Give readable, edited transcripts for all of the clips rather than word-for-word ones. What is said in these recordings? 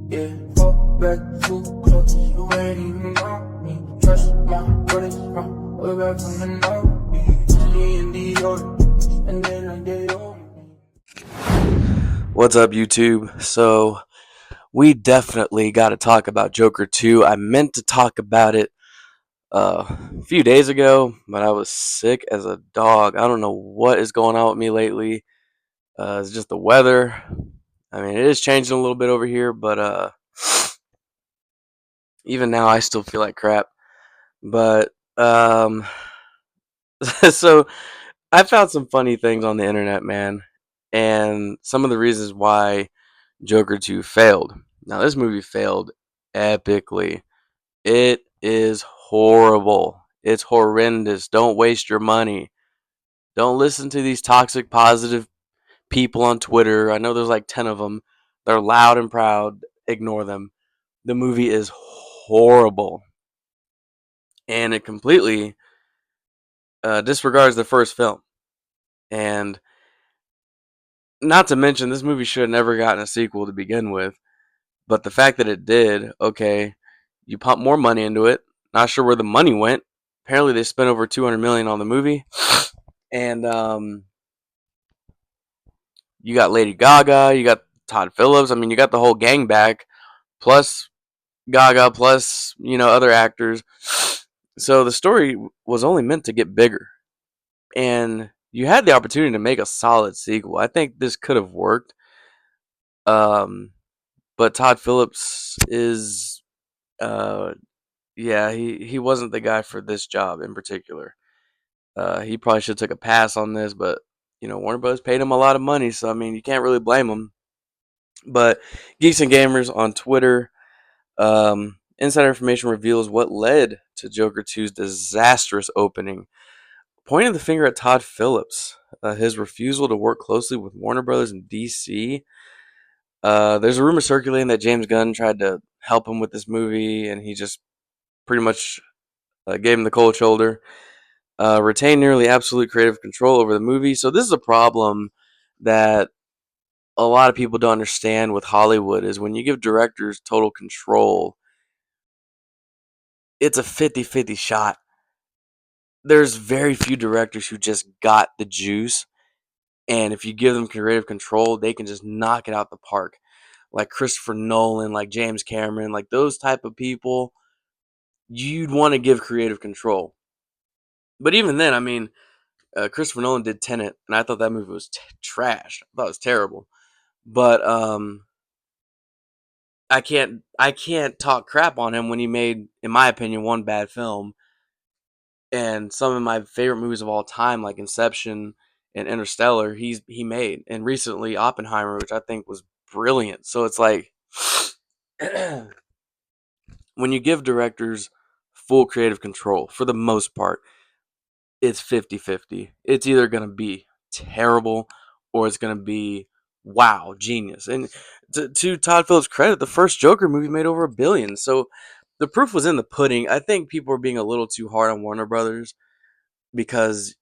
Yeah, fall back too close. You ain't even know me. Trust my brothers from way back from the north. Me and the old, and then I get on me. What's up, YouTube? So, we definitely got to talk about Joker 2. I meant to talk about it a few days ago, but I was sick as a dog. I don't know what is going on with me lately. It's just the weather. I mean, it is changing a little bit over here, but even now, I still feel like crap. But, so I found some funny things on the internet, man, and some of the reasons why Joker 2 failed. Now, this movie failed epically. It is horrible. It's horrendous. Don't waste your money. Don't listen to these toxic positive people on Twitter. I know there's like 10 of them. They're loud and proud. Ignore them. The movie is horrible. And it completely disregards the first film. And not to mention, this movie should have never gotten a sequel to begin with. But the fact that it did, okay, you pump more money into it. Not sure where the money went. Apparently, they spent over 200 million on the movie, and you got Lady Gaga, you got Todd Phillips. I mean, you got the whole gang back, plus Gaga, plus other actors. So the story was only meant to get bigger, and you had the opportunity to make a solid sequel. I think this could have worked. Um, but Todd Phillips is yeah, he wasn't the guy for this job in particular. He probably should have took a pass on this, but Warner Bros. Paid him a lot of money, so I mean you can't really blame him. But Geeks and Gamers on Twitter, insider information reveals what led to Joker 2's disastrous opening, pointing the finger at Todd Phillips, his refusal to work closely with Warner Bros. And DC. There's a rumor circulating that James Gunn tried to help him with this movie, and he just pretty much gave him the cold shoulder. Retain nearly absolute creative control over the movie. So this is a problem that a lot of people don't understand with Hollywood is when you give directors total control, it's a 50-50 shot. There's very few directors who just got the juice, and if you give them creative control, they can just knock it out the park. Like Christopher Nolan, like James Cameron, like those type of people, you'd want to give creative control. But even then, I mean, Christopher Nolan did Tenet, and I thought that movie was trash. I thought it was terrible. But I can't talk crap on him when he made, in my opinion, one bad film, and some of my favorite movies of all time, like Inception and Interstellar, he made, and recently Oppenheimer, which I think was brilliant. So it's like when you give directors full creative control, for the most part, it's 50-50. It's either going to be terrible or it's going to be wow, genius. And to Todd Phillips' credit, the first Joker movie made over $1 billion. So the proof was in the pudding. I think people are being a little too hard on Warner Brothers because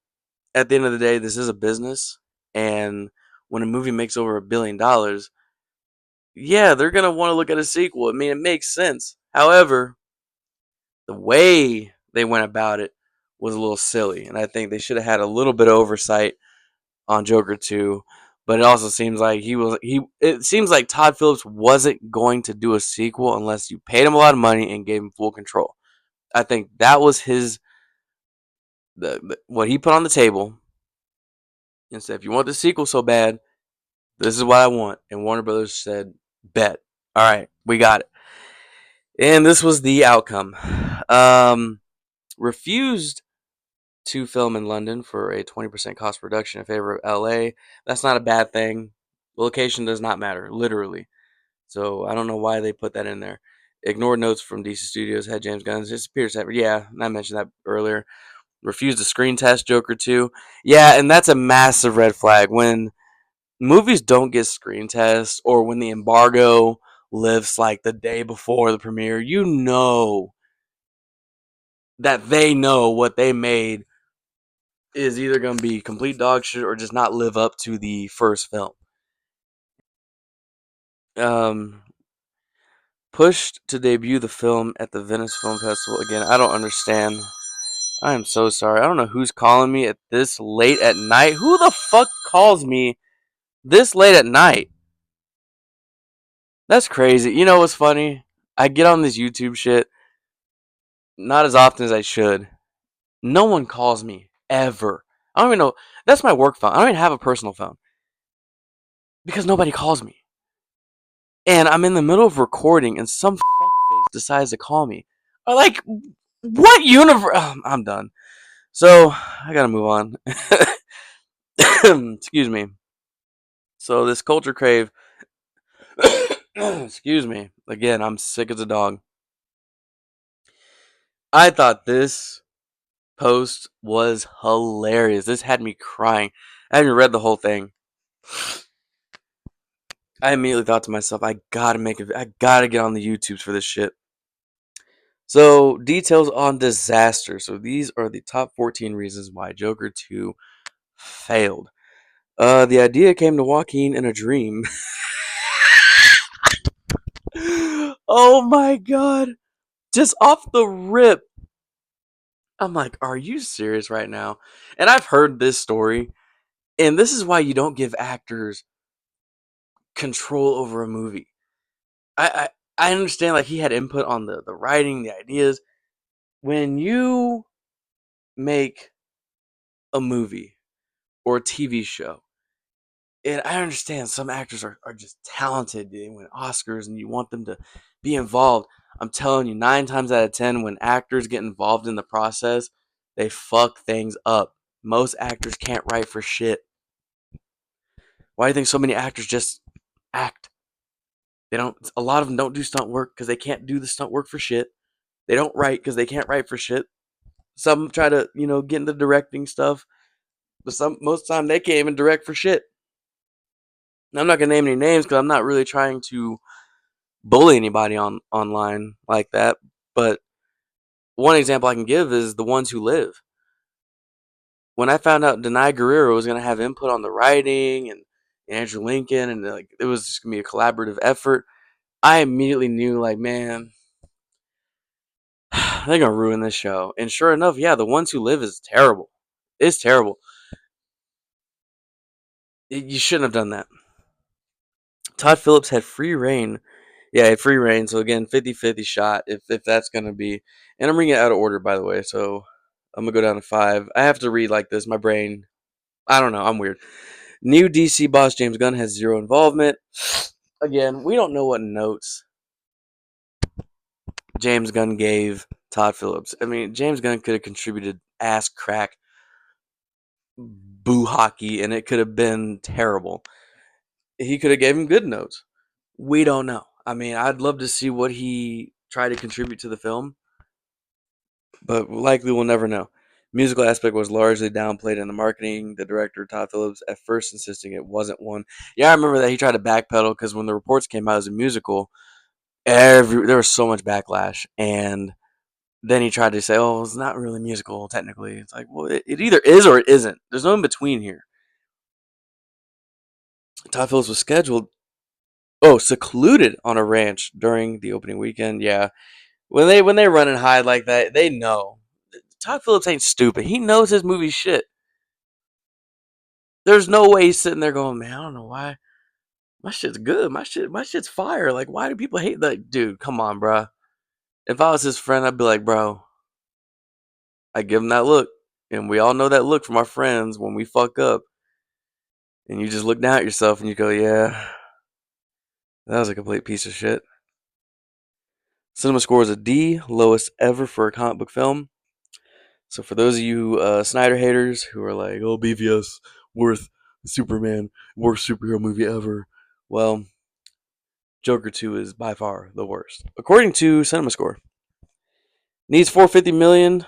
at the end of the day, this is a business. And when a movie makes over $1 billion, yeah, they're going to want to look at a sequel. I mean, it makes sense. However, the way they went about it was a little silly. And I think they should have had a little bit of oversight on Joker 2, but it also seems like it seems like Todd Phillips wasn't going to do a sequel unless you paid him a lot of money and gave him full control. I think that was what he put on the table and said, if you want the sequel so bad, this is what I want. And Warner Brothers said, bet. All right, we got it. And this was the outcome. Refused to film in London for a 20% cost reduction in favor of LA. That's not a bad thing. The location does not matter, literally. So I don't know why they put that in there. Ignored notes from DC Studios, had James Gunn disappears. Yeah, I mentioned that earlier. Refused to screen test Joker 2. Yeah, and that's a massive red flag. When movies don't get screen tests or when the embargo lifts like the day before the premiere, you know that they know what they made is either going to be complete dog shit or just not live up to the first film. Um, Pushed to debut the film at the Venice Film Festival. Again, I don't understand. I am so sorry. I don't know who's calling me at this late at night. Who the fuck calls me this late at night? That's crazy. You know what's funny? I get on this YouTube shit not as often as I should. No one calls me ever. I don't even know. That's my work phone. I don't even have a personal phone because nobody calls me. And I'm in the middle of recording and some fuckface decides to call me. Like, what universe? I'm done. So, I gotta move on. Excuse me. So, this Culture Crave. Excuse me. Again, I'm sick as a dog. I thought this post was hilarious. This had me crying. I haven't read the whole thing. I immediately thought to myself, I gotta get on the YouTubes for this shit. So, details on disaster. So, these are the top 14 reasons why Joker 2 failed. The idea came to Joaquin in a dream. Oh my god. Just off the rip. I'm like, are you serious right now? And I've heard this story. And this is why you don't give actors control over a movie. I understand like he had input on the writing, the ideas. When you make a movie or a TV show, and I understand some actors are just talented. They win Oscars and you want them to be involved. I'm telling you, 9 times out of 10, when actors get involved in the process, they fuck things up. Most actors can't write for shit. Why do you think so many actors just act? They don't. A lot of them don't do stunt work because they can't do the stunt work for shit. They don't write because they can't write for shit. Some try to, get into directing stuff, but most of the time they can't even direct for shit. Now, I'm not gonna name any names because I'm not really trying to bully anybody online like that. But one example I can give is The Ones Who Live. When I found out Denai Guerrero was gonna have input on the writing and Andrew Lincoln, and like it was just gonna be a collaborative effort, I immediately knew, like, man, they're gonna ruin this show. And sure enough, yeah, The Ones Who Live is terrible. It's terrible. You shouldn't have done that. Todd Phillips had free reign. Yeah, had free reign. So again, 50-50 shot if that's gonna be. And I'm reading it out of order, by the way. So I'm gonna go down to 5. I have to read like this. My brain. I don't know. I'm weird. New DC boss James Gunn has 0 involvement. Again, we don't know what notes James Gunn gave Todd Phillips. I mean, James Gunn could have contributed ass crack boo hockey, and it could have been terrible. He could have gave him good notes. We don't know. I mean, I'd love to see what he tried to contribute to the film, but likely we'll never know. Musical aspect was largely downplayed in the marketing. The director, Todd Phillips, at first insisting it wasn't one. Yeah, I remember that he tried to backpedal because when the reports came out as a musical, there was so much backlash. And then he tried to say, oh, it's not really musical, technically. It's like, well, it either is or it isn't. There's no in between here. Todd Phillips was scheduled, secluded on a ranch during the opening weekend. Yeah, when they run and hide like that, they know. Todd Phillips ain't stupid. He knows his movie shit. There's no way he's sitting there going, man, I don't know why. My shit's good. My shit's fire. Like, why do people hate that? Dude, come on, bro. If I was his friend, I'd be like, bro, I give him that look. And we all know that look from our friends when we fuck up. And you just look down at yourself and you go, yeah, that was a complete piece of shit. Cinema score is a D, lowest ever for a comic book film. So for those of you Snyder haters who are like, oh, BVS, worst Superman, worst superhero movie ever, well, Joker 2 is by far the worst. According to Cinema Score, needs 450 million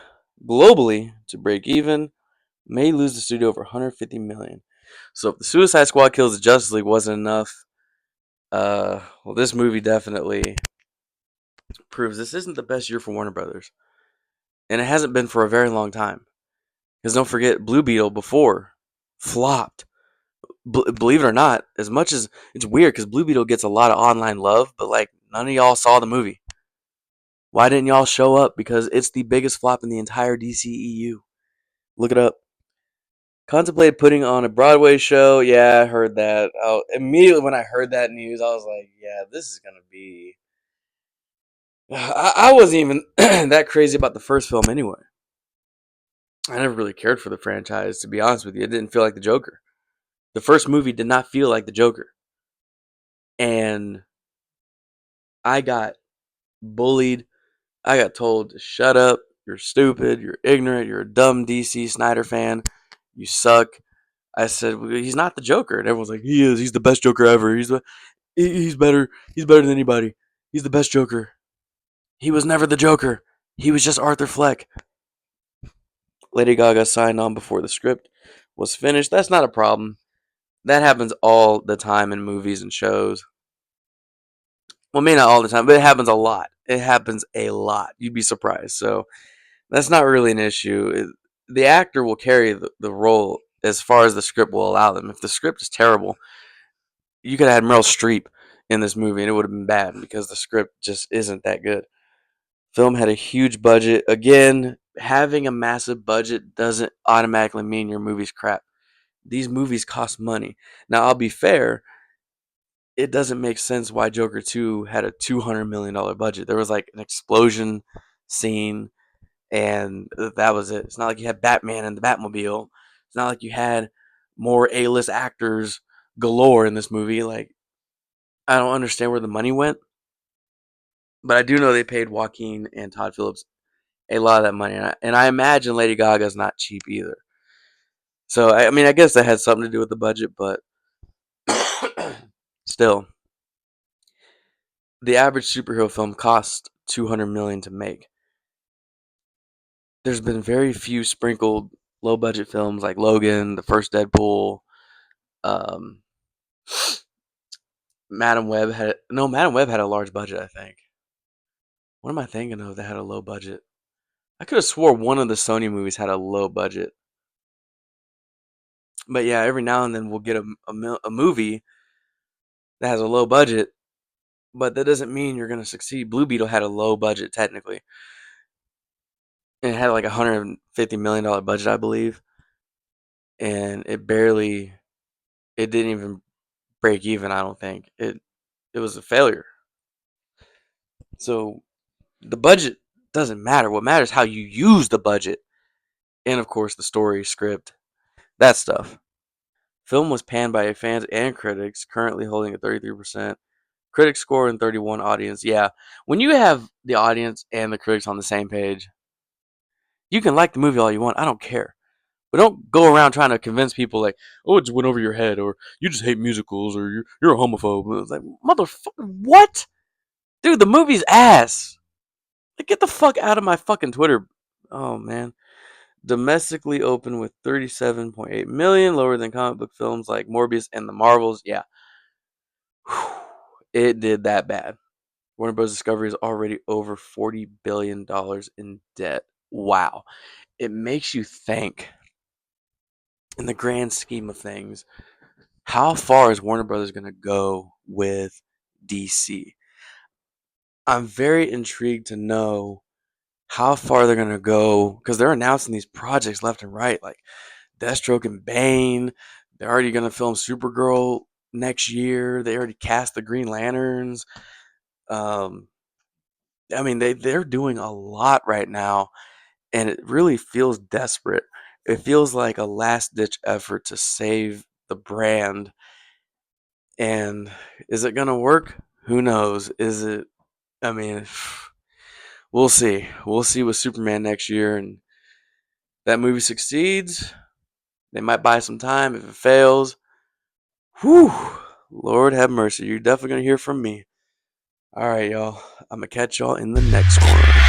globally to break even, may lose the studio over 150 million. So if the Suicide Squad kills the Justice League wasn't enough, well, this movie definitely proves this isn't the best year for Warner Brothers. And it hasn't been for a very long time. Because don't forget, Blue Beetle before flopped. Believe it or not, as much as it's weird because Blue Beetle gets a lot of online love, but like None of y'all saw the movie. Why didn't y'all show up? Because it's the biggest flop in the entire DCEU. Look it up. Contemplated putting on a Broadway show. Yeah, I heard that. Immediately when I heard that news, I was like, yeah, this is going to be. I wasn't even that crazy about the first film anyway. I never really cared for the franchise, to be honest with you. It didn't feel like the Joker. The first movie did not feel like the Joker. And I got bullied. I got told to shut up. You're stupid. You're ignorant. You're a dumb DC Snyder fan. You suck. I said, well, he's not the Joker. And everyone's like, he is. He's the best Joker ever. He's better. He's better than anybody. He's the best Joker. He was never the Joker. He was just Arthur Fleck. Lady Gaga signed on before the script was finished. That's not a problem. That happens all the time in movies and shows. Well, maybe not all the time, but it happens a lot. It happens a lot. You'd be surprised. So that's not really an issue. The actor will carry the role as far as the script will allow them. If the script is terrible, you could have had Meryl Streep in this movie and it would have been bad because the script just isn't that good. Film had a huge budget. Again, having a massive budget doesn't automatically mean your movie's crap. These movies cost money. Now, I'll be fair, it doesn't make sense why Joker 2 had a $200 million budget. There was like an explosion scene, and that was it. It's not like you had Batman and the Batmobile. It's not like you had more A-list actors galore in this movie. Like, I don't understand where the money went, but I do know they paid Joaquin and Todd Phillips a lot of that money, and I imagine Lady Gaga's not cheap either. So I mean, I guess that had something to do with the budget, but still, the average superhero film costs $200 million to make. There's been very few sprinkled low budget films like Logan, the first Deadpool, um, Madam Web had a large budget, I think. What am I thinking of that had a low budget? I could have swore one of the Sony movies had a low budget. But yeah, every now and then we'll get a movie that has a low budget, but that doesn't mean you're going to succeed. Blue Beetle had a low budget technically. And it had like $150 million budget, I believe. And it didn't even break even, I don't think. It was a failure. So the budget doesn't matter. What matters is how you use the budget. And of course the story, script, that stuff. Film was panned by fans and critics, currently holding a 33% critic score and 31 audience. Yeah, when you have the audience and the critics on the same page, you can like the movie all you want. I don't care. But don't go around trying to convince people like, oh, it just went over your head, or you just hate musicals, or you're a homophobe. It's like, motherfucker, what? Dude, the movie's ass. Like, get the fuck out of my fucking Twitter. Oh, man. Domestically open with 37.8 million, lower than comic book films like Morbius and the Marvels. Yeah. It did that bad. Warner Bros. Discovery is already over $40 billion in debt. Wow. It makes you think, in the grand scheme of things, how far is Warner Brothers going to go with DC? I'm very intrigued to know how far they're going to go because they're announcing these projects left and right, like Deathstroke and Bane. They're already going to film Supergirl next year. They already cast the Green Lanterns. I mean, they're doing a lot right now, and it really feels desperate. It feels like a last ditch effort to save the brand. And is it gonna work? Who knows? Is it? I mean, we'll see. We'll see with Superman next year, and that movie succeeds. They might buy some time. If it fails, whew, Lord have mercy. You're definitely gonna hear from me. All right, y'all. I'm gonna catch y'all in the next one.